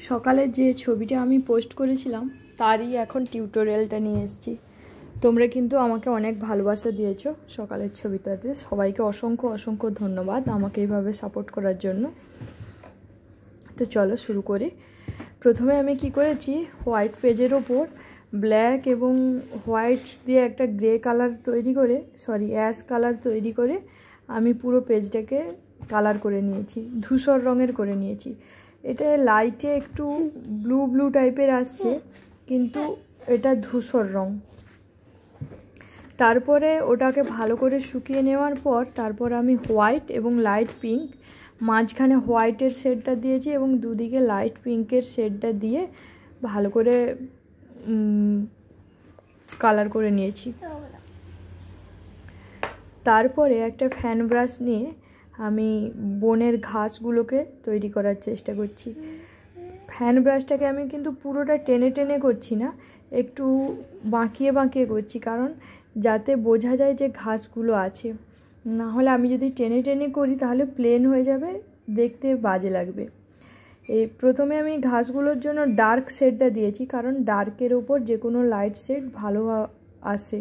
সকালে যে ছবিটা আমি পোস্ট করেছিলাম তারই এখন টিউটোরিয়ালটা নিয়ে এসেছি। তোমরা কিন্তু আমাকে অনেক ভালোবাসা দিয়েছো সকালের ছবিটাতে, সবাইকে অসংখ্য অসংখ্য ধন্যবাদ আমাকে এইভাবে সাপোর্ট করার জন্য। তো চলো শুরু করি। প্রথমে আমি কি করেছি, হোয়াইট পেজের ওপর ব্ল্যাক এবং হোয়াইট দিয়ে একটা গ্রে কালার তৈরি করে, অ্যাশ কালার তৈরি করে আমি পুরো পেজটাকে কালার করে নিয়েছি, ধূসর রঙের করে নিয়েছি। এটা লাইটে একটু ব্লু ব্লু টাইপের আসছে, কিন্তু এটা ধূসর রঙ। তারপরে ওটাকে ভালো করে শুকিয়ে নেওয়ার পর তারপর আমি হোয়াইট এবং লাইট পিঙ্ক, মাঝখানে হোয়াইটের শেডটা দিয়েছি এবং দুদিকে লাইট পিঙ্কের শেডটা দিয়ে ভালো করে কালার করে নিয়েছি। তারপরে একটা ফ্যান ব্রাশ নিয়ে আমি বনের ঘাসগুলোকে তৈরি করার চেষ্টা করছি। ফ্যান ব্রাশটাকে আমি কিন্তু পুরোটা টেনে টেনে করছি না, একটু বাঁকিয়ে বাঁকিয়ে করছি, কারণ যাতে বোঝা যায় যে ঘাসগুলো আছে। না হলে আমি যদি টেনে টেনে করি তাহলে প্লেন হয়ে যাবে, দেখতে বাজে লাগবে। প্রথমে আমি ঘাসগুলোর জন্য ডার্ক শেডটা দিয়েছি, কারণ ডার্কের ওপর যে কোনো লাইট শেড ভালো আসে।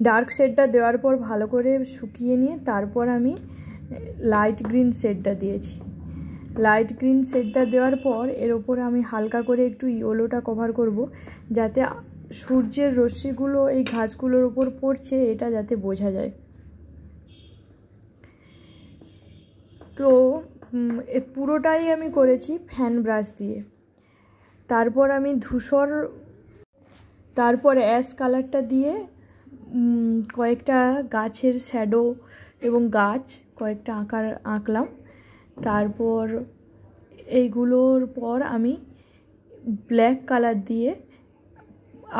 ডার্ক শেডটা দেওয়ার পর ভালো করে শুকিয়ে নিয়ে তারপর আমি লাইট গ্রিন শেডটা দিয়েছি। লাইট গ্রিন শেডটা দেওয়ার পর এর ওপর আমি হালকা করে একটু ইয়েলোটা কভার করব, যাতে সূর্যের রশ্মিগুলো এই ঘাসগুলোর ওপর পড়ছে এটা যাতে বোঝা যায়। তো পুরোটাই আমি করেছি ফ্যান ব্রাশ দিয়ে। তারপর আমি তারপর অ্যাশ কালারটা দিয়ে কয়েকটা গাছের শ্যাডো এবং গাছ কয়েকটা আঁকলাম। তারপর এইগুলোর পর আমি ব্ল্যাক কালার দিয়ে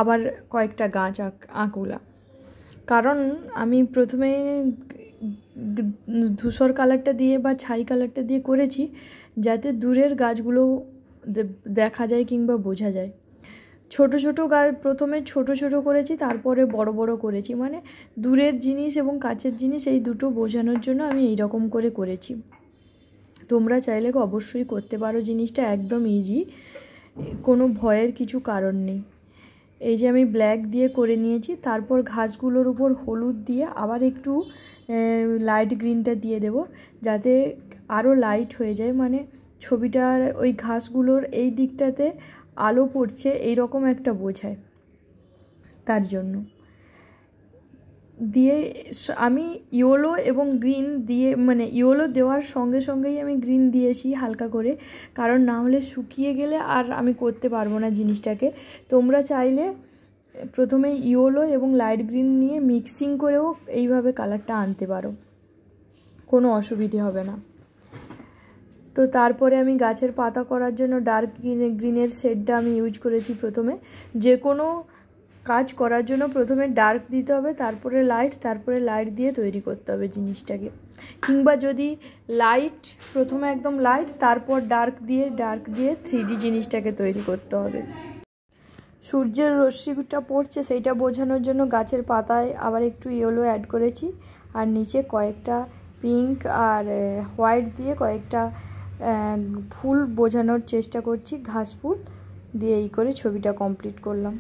আবার কয়েকটা গাছ আঁকলাম, কারণ আমি প্রথমে ধূসর কালারটা দিয়ে বা ছাই কালারটা দিয়ে করেছি যাতে দূরের গাছগুলো দেখা যায় কিংবা বোঝা যায়। ছোট ছোট গাছ প্রথমে ছোট ছোট করেছি, তারপরে বড় বড় করেছি, মানে দূরের জিনিস এবং কাছের জিনিস এই দুটো বোঝানোর জন্য আমি এই রকম করে করেছি। তোমরা চাইলে অবশ্যই করতে পারো, জিনিসটা একদম ইজি, কোনো ভয়ের কিছু কারণ নেই। এই যে আমি ব্ল্যাক দিয়ে করে নিয়েছি, তারপর ঘাসগুলোর উপর হলুদ দিয়ে আবার একটু লাইট গ্রিনটা দিয়ে দেব, যাতে আরও লাইট হয়ে যায়, মানে ছবিটার ওই ঘাসগুলোর এই দিকটাতে আলো পড়ছে এই রকম একটা বোঝায়। তার জন্য দিয়ে আমি ইয়েলো এবং গ্রিন দিয়ে, মানে ইয়েলো দেওয়ার সঙ্গে সঙ্গেই আমি গ্রিন দিয়েছি হালকা করে, কারণ না হলে শুকিয়ে গেলে আর আমি করতে পারবো না জিনিসটাকে। তোমরা চাইলে প্রথমে ইয়েলো এবং লাইট গ্রিন নিয়ে মিক্সিং করেও এইভাবে কালারটা আনতে পারো, কোনো অসুবিধে হবে না। তো তারপরে আমি গাছের পাতা করার জন্য ডার্ক গ্রিনের শেডটা আমি ইউজ করেছি। প্রথমে যে কোনো কাজ করার জন্য প্রথমে ডার্ক দিতে হবে, তারপরে লাইট দিয়ে তৈরি করতে হবে জিনিসটাকে। কিংবা যদি প্রথমে একদম লাইট তারপর ডার্ক দিয়ে 3D জিনিসটাকে তৈরি করতে হবে। সূর্যের রশ্মিটা পড়ছে সেইটা বোঝানোর জন্য গাছের পাতায় আবার একটু ইয়েলো অ্যাড করেছি, আর নিচে কয়েকটা পিঙ্ক আর হোয়াইট দিয়ে কয়েকটা ফুল বোঝানোর চেষ্টা করছি, ঘাস ফুল দিয়ে এই করে ছবিটা কমপ্লিট করলাম।